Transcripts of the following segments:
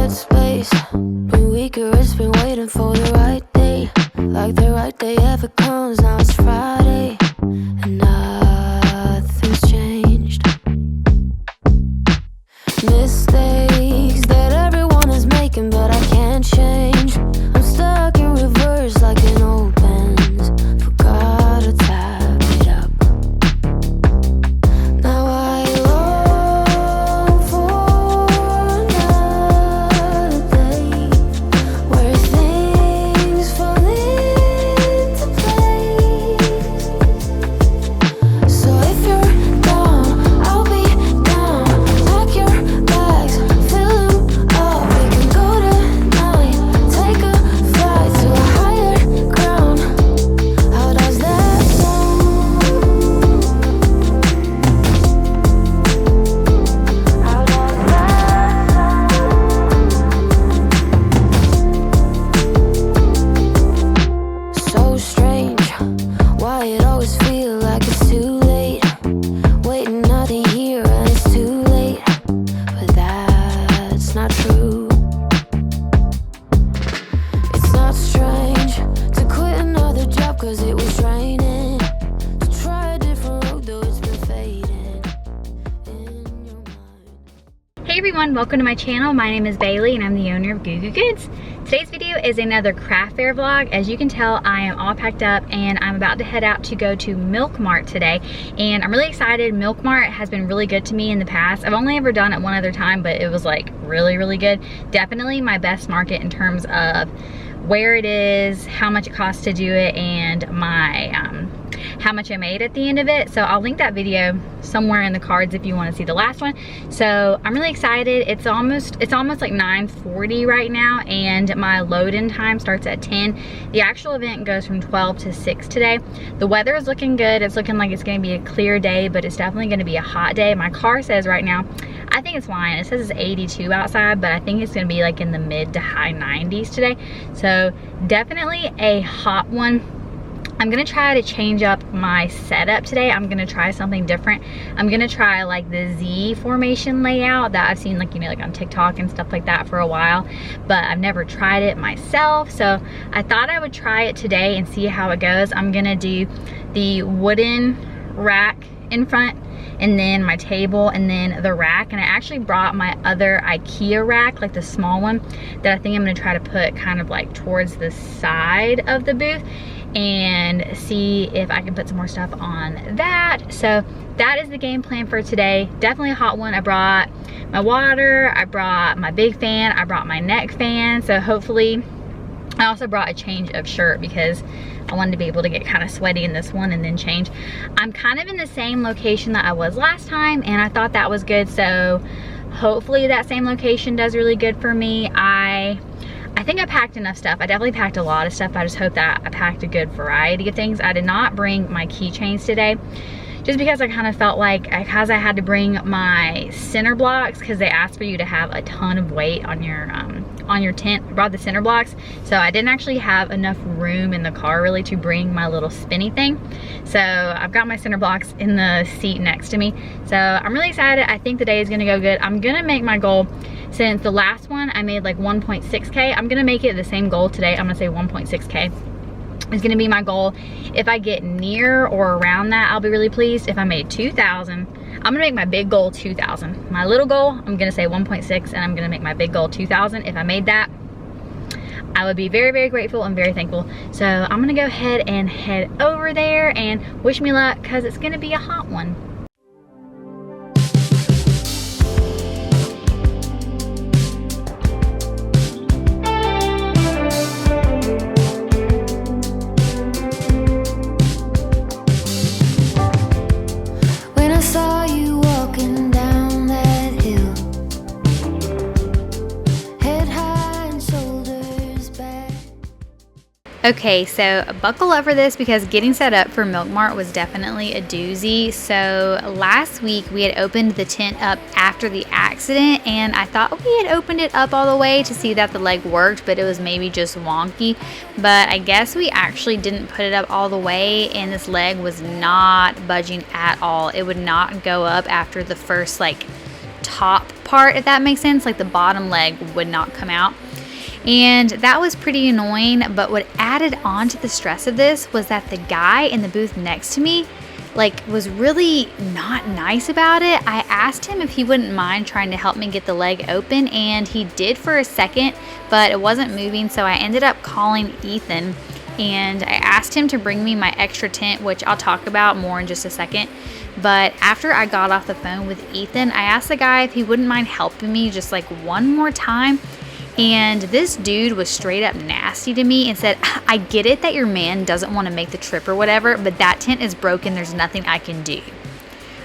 headspace. Been weaker, it's been waiting for the right day. Like the right day ever comes, now it's Friday. And nothing's changed. Mistakes that everyone is making, but I can't change. I'm stuck in reverse like an old Benz. Forgot to tap it up. Now I long for another day where things fall into place. So if you're down, I'll be down. Pack your bags, fill them up. We can go tonight, take a flight to a higher ground. How does that sound? How does that sound? So strange, why it always feel like it's too late. Waiting, nothing here, and it's too late. But that's not true. It's not strange to quit another job cause it was draining. To try a different road though it's been fading in your mind. Hey everyone, welcome to my channel. My name is Bailey and I'm the owner of Goo Goo Goods. Today's video is another craft fair vlog. As you can tell, I am all packed up and I'm about to head out to go to Mart today. And I'm really excited. Mart has been really good to me in the past. I've only ever done it one other time, but it was like really good. Definitely my best market in terms of where it is, how much it costs to do it, and my how much I made at the end of it. So I'll link that video somewhere in the cards if you want to see the last one. So I'm really excited. It's almost like 9:40 right now and my load-in time starts at 10. The actual event goes from 12 to 6 today. The weather is looking good. It's looking like it's going to be a clear day, but it's definitely going to be a hot day. My car says right now, I think it's fine. It says it's 82 outside, but I think it's going to be like in the mid to high 90s today. So definitely a hot one. I'm gonna try to change up my setup today. I'm gonna try something different. I'm gonna try like the Z formation layout that I've seen like, you know, like on TikTok and stuff like that for a while, but I've never tried it myself. So I thought I would try it today and see how it goes. I'm gonna do the wooden rack in front and then my table and then the rack. And I actually brought my other IKEA rack, like the small one, that I think I'm gonna try to put kind of like towards the side of the booth and see if I can put some more stuff on that. So that is the game plan for today. Definitely a hot one. I brought my water, I brought my big fan, I brought my neck fan. So hopefully, I also brought a change of shirt because I wanted to be able to get kind of sweaty in this one and then change. I'm kind of in the same location that I was last time and I thought that was good. So hopefully that same location does really good for me. I think I packed enough stuff. I definitely packed a lot of stuff. I just hope that I packed a good variety of things. I did not bring my keychains today just because I kind of felt like because I had to bring my center blocks because they asked for you to have a ton of weight on your tent. I brought the center blocks, so I didn't actually have enough room in the car really to bring my little spinny thing. So I've got my center blocks in the seat next to me. So I'm really excited. I think the day is gonna go good. I'm gonna make my goal, since the last one I made like 1.6K, I'm gonna make it the same goal today. I'm gonna say 1.6K is gonna be my goal. If I get near or around that, I'll be really pleased. If I made 2,000, I'm gonna make my big goal 2,000. My little goal, I'm gonna say 1.6, and I'm gonna make my big goal 2,000. If I made that, I would be very grateful and very thankful. So I'm gonna go ahead and head over there and wish me luck because it's gonna be a hot one. When I saw you walking down that hill, head high and shoulders back. Okay, so buckle up for this because getting set up for Mart was definitely a doozy. So last week we had opened the tent up after the accident and I thought we had opened it up all the way to see that the leg worked, but it was maybe just wonky. But I guess we actually didn't put it up all the way and this leg was not budging at all. It would not go up after the first like top part, if that makes sense. Like the bottom leg would not come out. And that was pretty annoying, but what added on to the stress of this was that the guy in the booth next to me was really not nice about it. I asked him if he wouldn't mind trying to help me get the leg open, and he did for a second, but it wasn't moving, so I ended up calling Ethan, and I asked him to bring me my extra tent, which I'll talk about more in just a second. But after I got off the phone with Ethan, I asked the guy if he wouldn't mind helping me just one more time. And this dude was straight up nasty to me and said, I get it that your man doesn't want to make the trip or whatever, but that tent is broken. There's nothing I can do.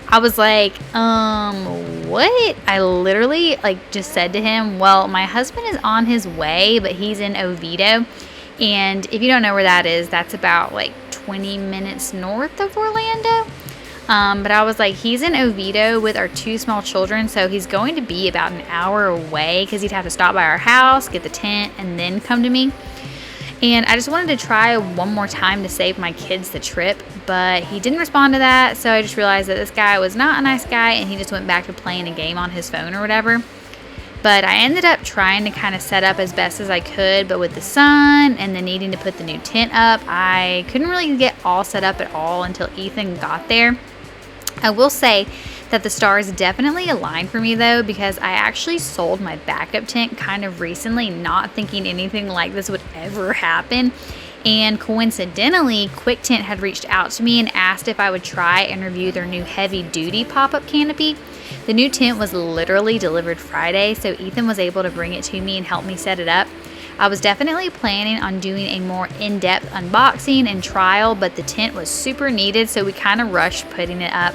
I was like, what? I literally just said to him, well, my husband is on his way, but he's in Oviedo. And if you don't know where that is, that's about 20 minutes north of Orlando. But I was like, he's in Oviedo with our 2 small children, so he's going to be about an hour away because he'd have to stop by our house, get the tent, and then come to me. And I just wanted to try one more time to save my kids the trip, but he didn't respond to that, so I just realized that this guy was not a nice guy, and he just went back to playing a game on his phone or whatever. But I ended up trying to kind of set up as best as I could, but with the sun and then needing to put the new tent up, I couldn't really get all set up at all until Ethan got there. I will say that the stars definitely aligned for me though, because I actually sold my backup tent kind of recently, not thinking anything like this would ever happen. And coincidentally, Quictent had reached out to me and asked if I would try and review their new heavy duty pop-up canopy. The new tent was literally delivered Friday, so Ethan was able to bring it to me and help me set it up. I was definitely planning on doing a more in-depth unboxing and trial, but the tent was super needed, so we kind of rushed putting it up.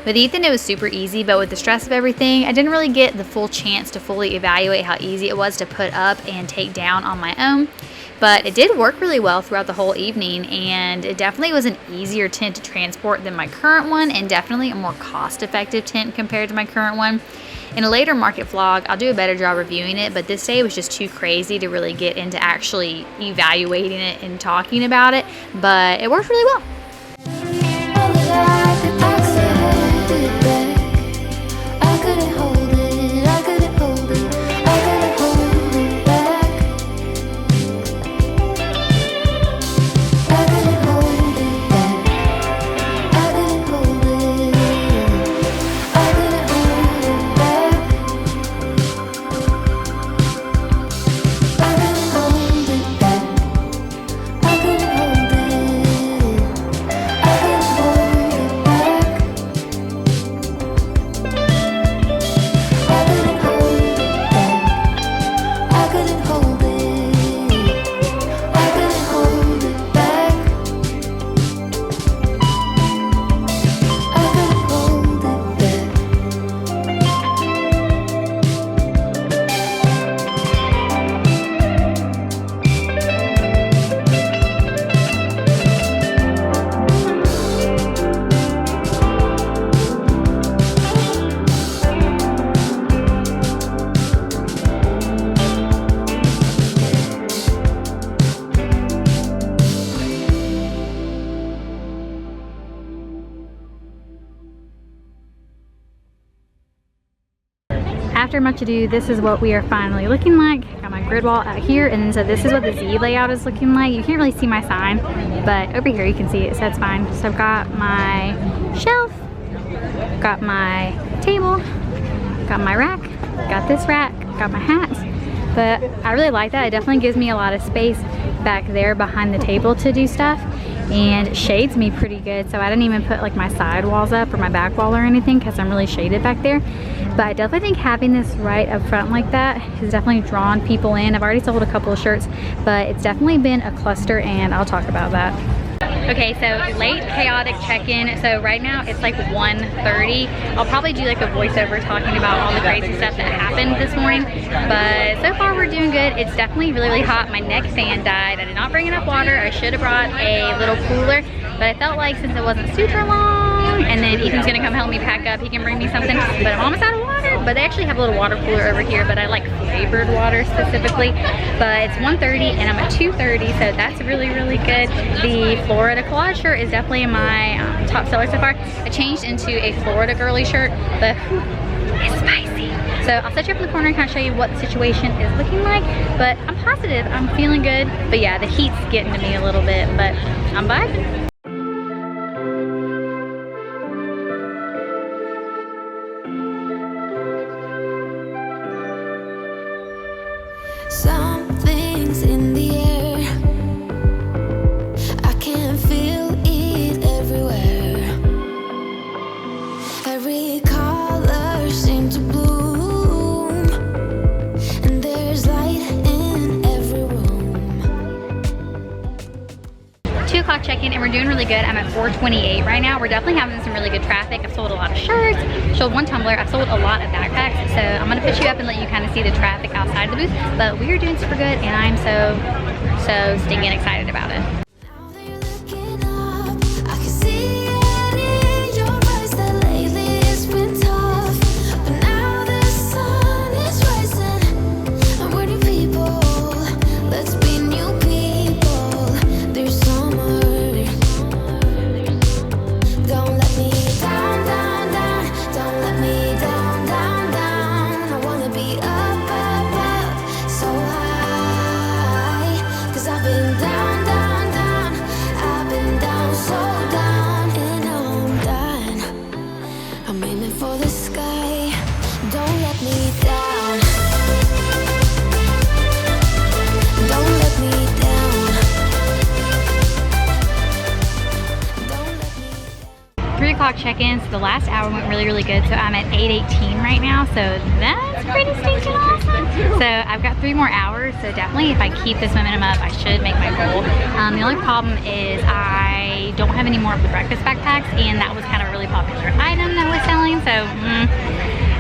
With Ethan, it was super easy, but with the stress of everything, I didn't really get the full chance to fully evaluate how easy it was to put up and take down on my own. But it did work really well throughout the whole evening, and it definitely was an easier tent to transport than my current one, and definitely a more cost-effective tent compared to my current one. In a later market vlog, I'll do a better job reviewing it, but this day was just too crazy to really get into actually evaluating it and talking about it, but it worked really well. After much ado, this is what we are finally looking like. I got my grid wall out here, and so this is what the Z layout is looking like. You can't really see my sign, but over here you can see it, so that's fine. So I've got my shelf, got my table, got my rack, got this rack, got my hats. But I really like that. It definitely gives me a lot of space back there behind the table to do stuff, and shades me pretty good, so I didn't even put like my side walls up or my back wall or anything because I'm really shaded back there. But I definitely think having this right up front like that has definitely drawn people in. I've already sold a couple of shirts, but it's definitely been a cluster, and I'll talk about that. Okay, so late chaotic check-in. So right now it's like 1:30. I'll probably do like a voiceover talking about all the crazy stuff that happened this morning. But so far we're doing good. It's definitely really, really hot. My neck fan died. I did not bring enough water. I should have brought a little cooler, but I felt like since it wasn't super long, and then Ethan's gonna come help me pack up, he can bring me something. But I'm almost out of water. But they actually have a little water cooler over here, but I like flavored water specifically. But it's 1:30 and I'm at 2:30, so that's really, really good. The Florida collage shirt is definitely my top seller so far. I changed into a Florida girly shirt, but It's spicy. So I'll set you up in the corner and kind of show you what the situation is looking like. But I'm positive, I'm feeling good. But yeah, the heat's getting to me a little bit, but I'm vibing. Something's in the air. I can feel it everywhere. Every color seems to bloom, and there's light in every room. 2 o'clock check-in, and we're doing really good. I'm at 428 right now. We're definitely having some really good traffic. I've sold a lot of shirts, sold 1 tumbler, I've sold a lot of backpacks. So I'm gonna put you up and let you kind of see the traffic outside the booth. But we are doing super good, and I'm so stinking excited about it. Now they're looking up. I can see it in your eyes that lately it's been tough. But now the sun is rising. I'm with people. Let's be new people. There's summer. Don't let me down, down, down. Don't let me down, down, down. I wanna be up, up, up, so high. 'Cause I've been down, down, down. I've been down, so down. And now I'm done. I'm aiming for the sky. Don't let me down. Don't let me down. Don't let me down. 3 o'clock check-ins. The last hour went really good. So I'm at 8:18 right now. So that's pretty stinking awesome. So I've got 3 more hours. So definitely if I keep this momentum up, I should make my goal. The only problem is I don't have any more of the breakfast backpacks, and that was kind of a really popular item that was selling. So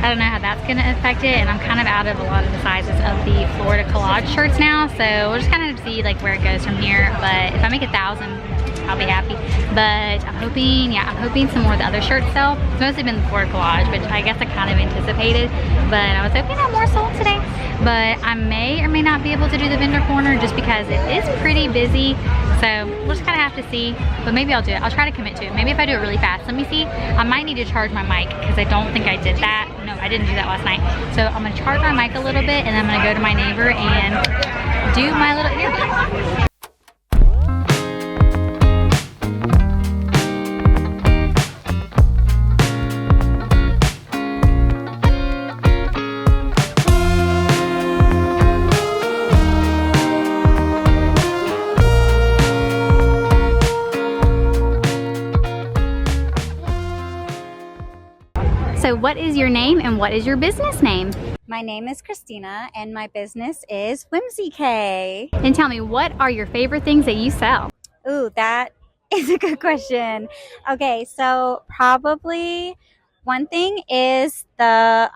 I don't know how that's gonna affect it, and I'm kind of out of a lot of the sizes of the Florida collage shirts now. So we'll just kind of see like where it goes from here. But if I make 1,000, I'll be happy. But I'm hoping some more of the other shirts sell. It's mostly been the Florida collage, which I guess I kind of anticipated. But I was hoping that more sold today. But I may or may not be able to do the vendor corner just because it is pretty busy. So we'll just kind of have to see. But maybe I'll do it. I'll try to commit to it. Maybe if I do it really fast. Let me see. I might need to charge my mic because I don't think I did that. No, I didn't do that last night. So I'm going to charge my mic a little bit, and then I'm going to go to my neighbor and do my little interview. So what is your name and what is your business name? My name is Christina and my business is Whimsy K. And tell me, what are your favorite things that you sell? Ooh, that is a good question. Okay, so probably one thing is the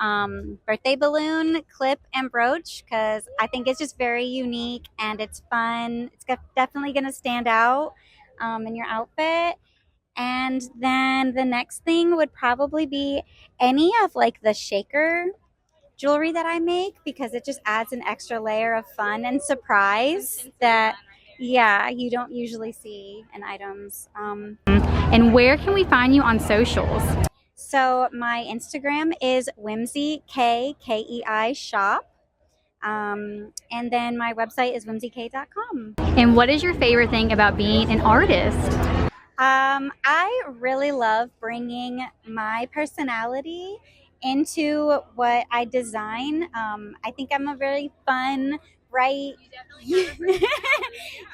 birthday balloon clip and brooch, because I think it's just very unique and it's fun. It's definitely going to stand out in your outfit. And then the next thing would probably be any of like the shaker jewelry that I make, because it just adds an extra layer of fun and surprise that, yeah, you don't usually see in items. And where can we find you on socials? So my Instagram is Whimsy K, K-E-I shop. And then my website is whimsyk.com. And what is your favorite thing about being an artist? I really love bringing my personality into what I design. I think I'm a really fun, bright,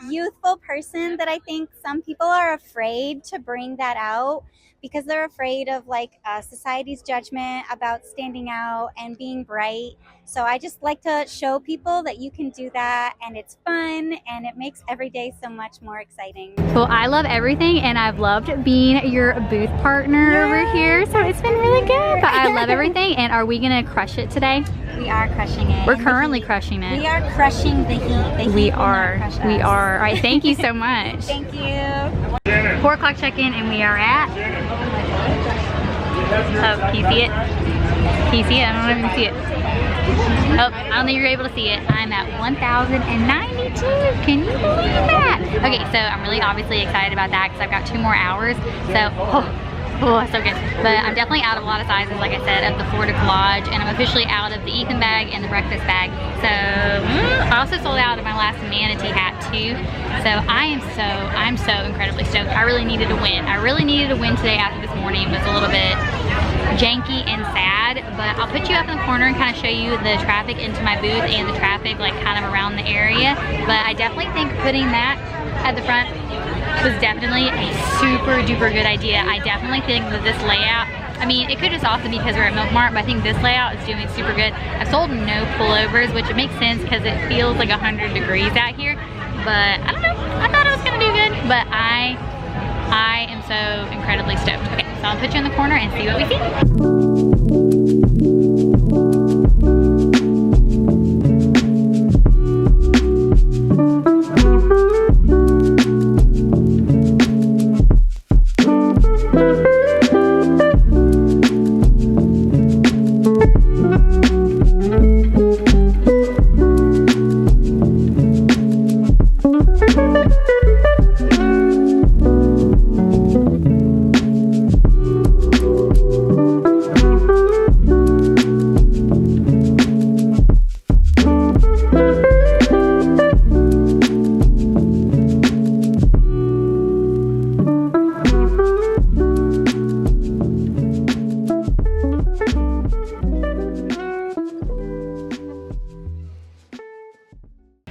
youthful person that I think some people are afraid to bring that out because they're afraid of like society's judgment about standing out and being bright. So I just like to show people that you can do that, and it's fun and it makes every day so much more exciting. Well, I love everything, and I've loved being your booth partner over here, so it's been really good. But I love everything. And are we gonna crush it today? We are crushing it. We're currently crushing it. We are crushing the heat. The heat We will are. not crush We us. are. All right, thank you so much. Thank you. 4 o'clock check-in, and we are at, oh, can you see it? Can you see it? I don't even see it. Oh, I don't think you're able to see it. I'm at 1,092. Can you believe that? Okay, so I'm really obviously excited about that because I've got 2 more hours. So, Oh, so good. But I'm definitely out of a lot of sizes, like I said, of the Florida collage, and I'm officially out of the Ethan bag and the breakfast bag. So I also sold out of my last manatee hat too. So I'm so incredibly stoked. I really needed to win. I really needed to win today after this morning. It was a little bit janky and sad, but I'll put you up in the corner and kind of show you the traffic into my booth and the traffic like kind of around the area. But I definitely think putting that at the front was definitely a super duper good idea. I definitely think that this layout, I mean, it could just also be because we're at Milk Mart, but I think this layout is doing super good. I've sold no pullovers, which it makes sense because it feels like 100 degrees out here. But I don't know, I thought it was gonna do good, but I am so incredibly stoked. Okay, so I'll put you in the corner and see what we see.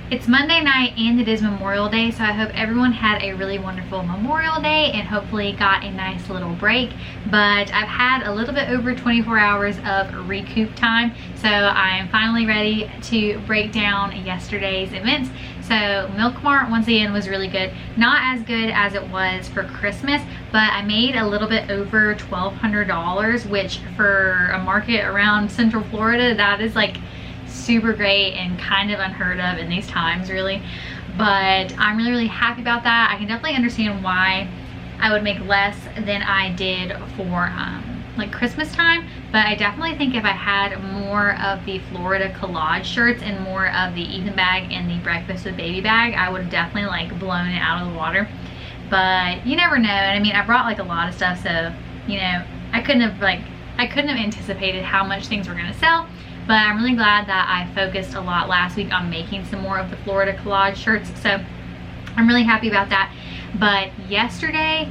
It's Monday night and it is Memorial Day, so I hope everyone had a really wonderful Memorial Day and hopefully got a nice little break. But I've had a little bit over 24 hours of recoup time, so I'm finally ready to break down yesterday's events. So Milk Mart once again was really good. Not as good as it was for Christmas, but I made a little bit over $1,200, which for a market around Central Florida, that is like super great and kind of unheard of in these times, really. But I'm really happy about that. I can definitely understand why I would make less than I did for like Christmas time, but I definitely think if I had more of the Florida collage shirts and more of the Ethan bag and the breakfast with baby bag, I would have definitely like blown it out of the water. But you never know. And I mean, I brought like a lot of stuff, so you know, I couldn't have anticipated how much things were gonna sell. But I'm really glad that I focused a lot last week on making some more of the Florida collage shirts, so I'm really happy about that. But yesterday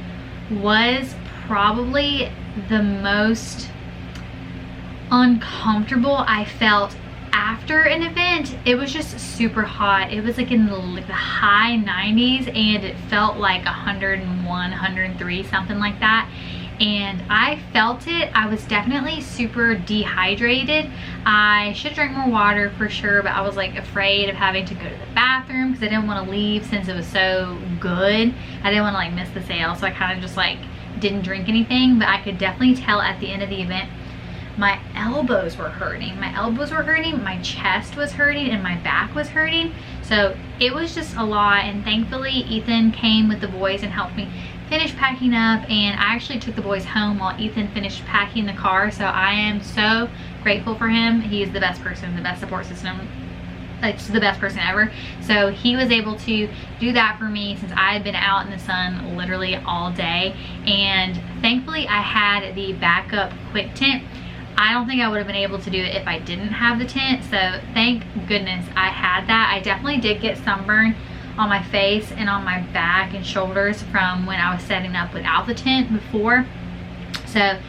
was probably the most uncomfortable I felt after an event. It was just super hot. It was like in the high 90s and it felt like 101, 103, something like that. And I felt it. I was definitely super dehydrated. I should drink more water for sure, but I was like afraid of having to go to the bathroom because I didn't want to leave since it was so good. I didn't want to like miss the sale, so I kind of just like didn't drink anything. But I could definitely tell at the end of the event my elbows were hurting. My elbows were hurting, my chest was hurting, and my back was hurting. So it was just a lot, and thankfully Ethan came with the boys and helped me finish packing up, and I actually took the boys home while Ethan finished packing the car. So I am so grateful for him. He is the best person, the best support system, like just the best person ever. So he was able to do that for me since I had been out in the sun literally all day. And thankfully I had the backup Quictent. I don't think I would have been able to do it if I didn't have the tent, so thank goodness I had that. I definitely did get sunburn on my face and on my back and shoulders from when I was setting up without the tent before. So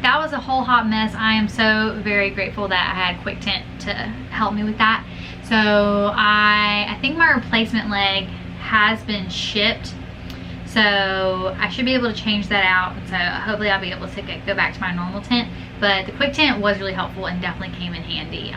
that was a whole hot mess. I am so very grateful that I had Quictent to help me with that. So I think my replacement leg has been shipped, so I should be able to change that out. So hopefully I'll be able to go back to my normal tent. But the Quictent was really helpful and definitely came in handy.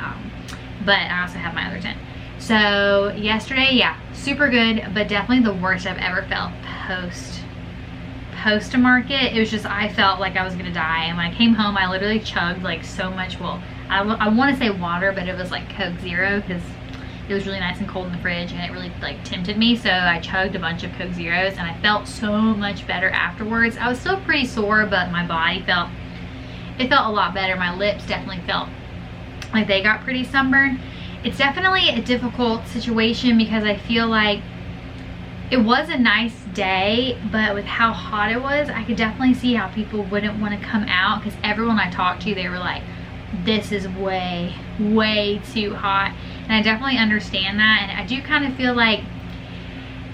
But I also have my other tent. So yesterday, yeah, super good, but definitely the worst I've ever felt post a market. It was just, I felt like I was gonna die. And when I came home, I literally chugged like so much, well, I want to say water, but it was like Coke Zero because it was really nice and cold in the fridge and it really like tempted me. So I chugged a bunch of Coke Zeros and I felt so much better afterwards. I was still pretty sore, but my body felt a lot better. My lips definitely felt like they got pretty sunburned. It's definitely a difficult situation because I feel like it was a nice day, but with how hot it was, I could definitely see how people wouldn't want to come out, because everyone I talked to, they were like, this is way too hot. And I definitely understand that, and I do kind of feel like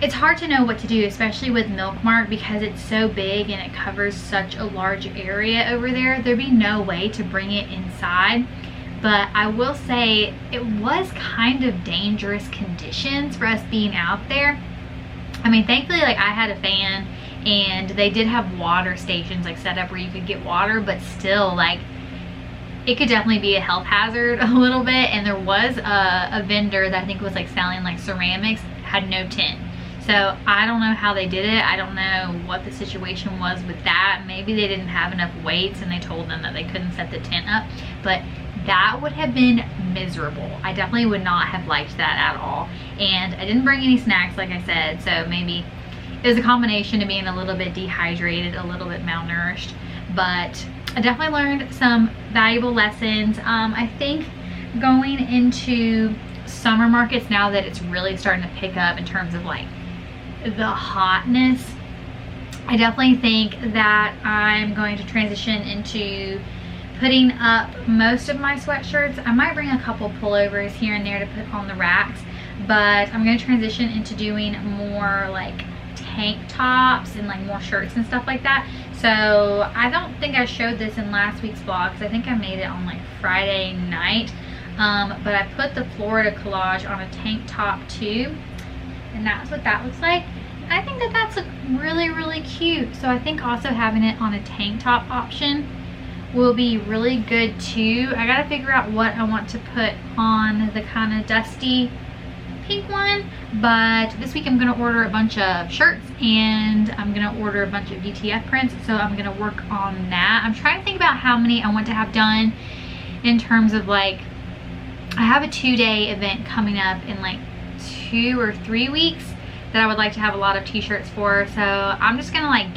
it's hard to know what to do, especially with Milk Mart, because it's so big and it covers such a large area over there. There'd be no way to bring it inside. But I will say it was kind of dangerous conditions for us being out there. I mean, thankfully, like, I had a fan, and they did have water stations like set up where you could get water, but still, like, it could definitely be a health hazard a little bit. And there was a vendor that I think was like selling like ceramics, had no tent. So I don't know how they did it. I don't know what the situation was with that. Maybe they didn't have enough weights and they told them that they couldn't set the tent up, but that would have been miserable. I definitely would not have liked that at all. And I didn't bring any snacks, like I said, so maybe it was a combination of being a little bit dehydrated, a little bit malnourished, but I definitely learned some valuable lessons. I think going into summer markets, now that it's really starting to pick up in terms of like the hotness, I definitely think that I'm going to transition into putting up most of my sweatshirts. I might bring a couple pullovers here and there to put on the racks, but I'm going to transition into doing more like tank tops and like more shirts and stuff like that. So I don't think I showed this in last week's vlog, because I think I made it on like Friday night, but I put the Florida collage on a tank top too, and that's what that looks like. I think that that's really cute. So I think also having it on a tank top option will be really good too. I gotta figure out what I want to put on the kind of dusty pink one, but this week I'm gonna order a bunch of shirts, and I'm gonna order a bunch of VTF prints, so I'm gonna work on that. I'm trying to think about how many I want to have done in terms of like, I have a 2-day event coming up in like 2 or 3 weeks that I would like to have a lot of t-shirts for. So I'm just gonna like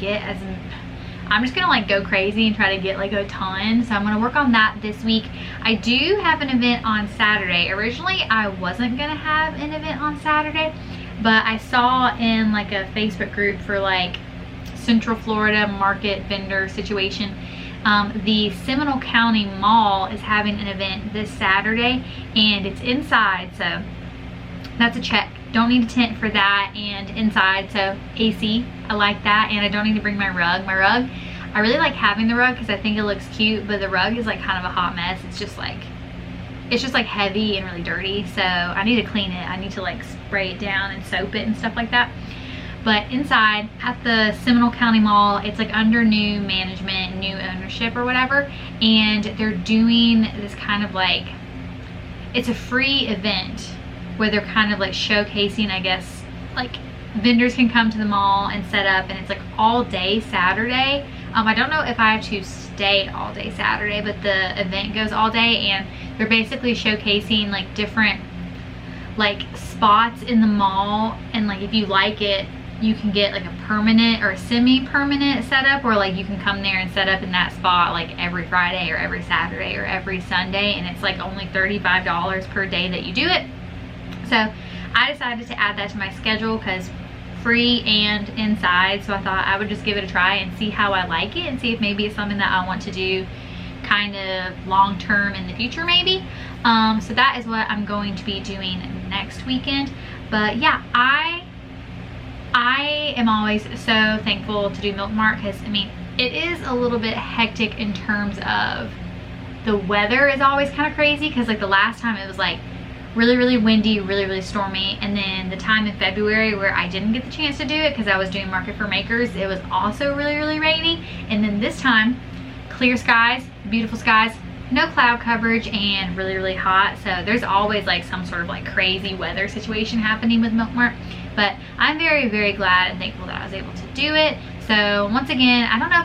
go crazy and try to get like a ton. So I'm gonna work on that this week. I do have an event on Saturday. Originally I wasn't gonna have an event on Saturday, but I saw in like a Facebook group for like Central Florida market vendor situation, the Seminole County Mall is having an event this Saturday, and it's inside, so that's a check. Don't need a tent for that, and inside, so AC, I like that. And I don't need to bring my rug. I really like having the rug because I think it looks cute, but the rug is like kind of a hot mess. It's just like heavy and really dirty, so I need to clean it. I need to like spray it down and soap it and stuff like that. But inside at the Seminole County Mall, it's like under new management, new ownership or whatever, and they're doing this kind of like, it's a free event where they're kind of like showcasing, I guess, like vendors can come to the mall and set up, and it's like all day Saturday. I don't know if I have to stay all day Saturday, but the event goes all day, and they're basically showcasing like different like spots in the mall, and like if you like it, you can get like a permanent or a semi-permanent setup, or like you can come there and set up in that spot like every Friday or every Saturday or every Sunday, and it's like only $35 per day that you do it. So I decided to add that to my schedule because free and inside, so I thought I would just give it a try and see how I like it, and see if maybe it's something that I want to do kind of long term in the future maybe. So that is what I'm going to be doing next weekend. But yeah, I am always so thankful to do Milk Mart, because I mean, it is a little bit hectic in terms of the weather is always kind of crazy, because like the last time it was like really windy, really stormy, and then the time in February where I didn't get the chance to do it because I was doing Market for Makers, it was also really rainy. And then this time, clear skies, beautiful skies, no cloud coverage, and really hot. So there's always like some sort of like crazy weather situation happening with Milk Mart. But I'm very glad and thankful that I was able to do it. So once again, I don't know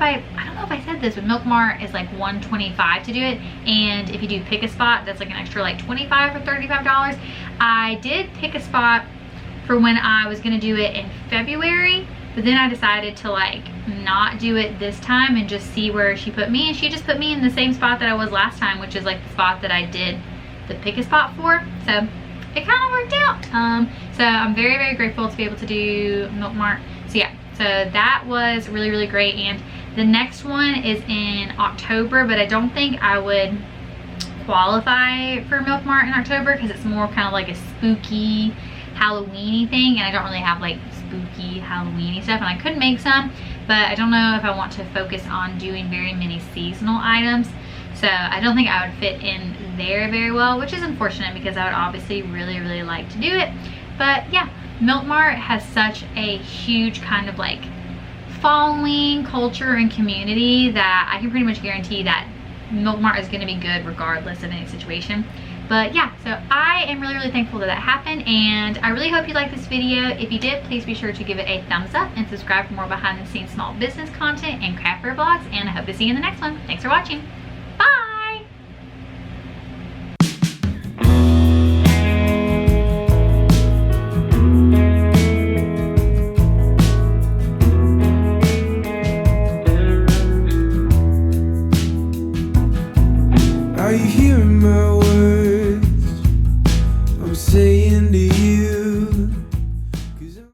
if I said this, but Milk Mart is like $125 to do it, and if you do pick a spot, that's like an extra like $25 or $35. I did pick a spot for when I was gonna do it in February, but then I decided to like not do it this time and just see where she put me, and she just put me in the same spot that I was last time, which is like the spot that I did the pick a spot for. So it kind of worked out. So I'm very grateful to be able to do Milk Mart. So yeah, So that was really, really great. And the next one is in October, but I don't think I would qualify for Milk Mart in October because it's more kind of like a spooky Halloween-y thing, and I don't really have like spooky Halloween-y stuff, and I could make some, but I don't know if I want to focus on doing very many seasonal items. So I don't think I would fit in there very well, which is unfortunate because I would obviously really, really like to do it. But yeah, Milk Mart has such a huge kind of like following, culture, and community that I can pretty much guarantee that Milk Mart is going to be good regardless of any situation. But yeah, so I am really, really thankful that that happened, and I really hope you liked this video. If you did, please be sure to give it a thumbs up and subscribe for more behind the scenes small business content and craft fair vlogs, and I hope to see you in the next one. Thanks for watching. Bye! Are you hearing my words? I'm saying to you.